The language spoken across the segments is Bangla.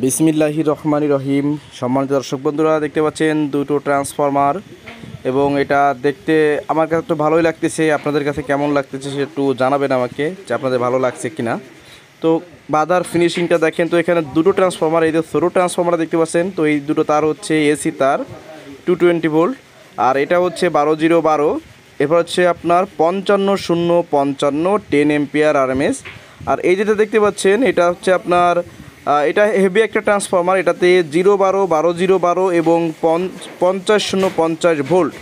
বিসমিল্লাহির রহমানির রহিম। সম্মানিত দর্শক বন্ধুরা, দেখতে পাচ্ছেন দুটো ট্রান্সফরমার এবং এটা দেখতে আমার কাছে একটু ভালোই লাগতেছে। আপনাদের কাছে কেমন লাগতেছে সে একটু জানাবেন আমাকে যে আপনাদের ভালো লাগছে কিনা। তো বাদার ফিনিশিংটা দেখেন, তো এখানে দুটো ট্রান্সফরমার, এই যে ছোটো ট্রান্সফরমার দেখতে পাচ্ছেন, তো এই দুটো তার হচ্ছে এসি তার 220 ভোল্ট, আর এটা হচ্ছে 12-0-12। এরপর হচ্ছে আপনার 55-0-55 10 এম্পিয়ার আরএমএস। আর এই যেটা দেখতে পাচ্ছেন এটা হচ্ছে আপনার এটা হেভি একটা ট্রান্সফরমার, এটাতে 0-12, 12-0-12 এবং 50-0-50 ভোল্ট।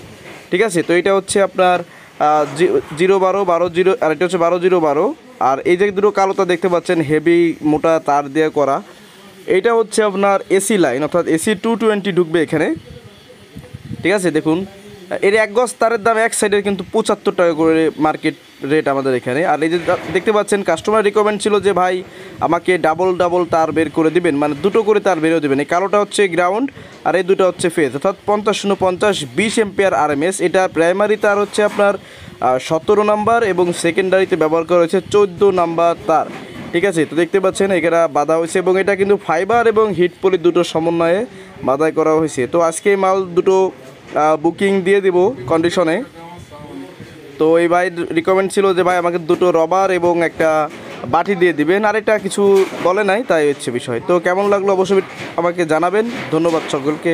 ঠিক আছে, তো এটা হচ্ছে আপনার 0-12, 12-0, আর এটা হচ্ছে 12-0-12। আর এই যে দুটো কালোটা দেখতে পাচ্ছেন হেভি মোটা তার দিয়ে করা, এইটা হচ্ছে আপনার এসি লাইন, অর্থাৎ এসি 220 ঢুকবে এখানে। ঠিক আছে, দেখুন এর এক গজ তারের দাম এক সাইডের কিন্তু 75 টাকা করে মার্কেট রেট আমাদের এখানে। আর এই যে দেখতে পাচ্ছেন কাস্টমার রিকমেন্ড ছিল যে ভাই আমাকে ডাবল তার বের করে দিবেন, মানে দুটো করে তার বেরও দেবেন। এই কালোটা হচ্ছে গ্রাউন্ড আর এই দুটো হচ্ছে ফেজ, অর্থাৎ 50-0-50 20 এম্পিয়ার আরএমএস। এটা প্রাইমারি তার হচ্ছে আপনার 17 নাম্বার এবং সেকেন্ডারিতে ব্যবহার করা হয়েছে 14 নাম্বার তার। ঠিক আছে, তো দেখতে পাচ্ছেন এখানে বাঁধা হয়েছে এবং এটা কিন্তু ফাইবার এবং হিট পলি দুটো সমন্বয়ে বাঁধাই করা হয়েছে। তো আজকে মাল দুটো বুকিং দিয়ে দিব কন্ডিশনে। তো এই ভাই রিকমেন্ড ছিল যে ভাই আমাকে দুটো রবার এবং একটা বাটি দিয়ে দিবেন, আর এটা কিছু বলে নাই, তাই হচ্ছে বিষয়। তো কেমন লাগলো অবশ্যই আমাকে জানাবেন। ধন্যবাদ সকলকে।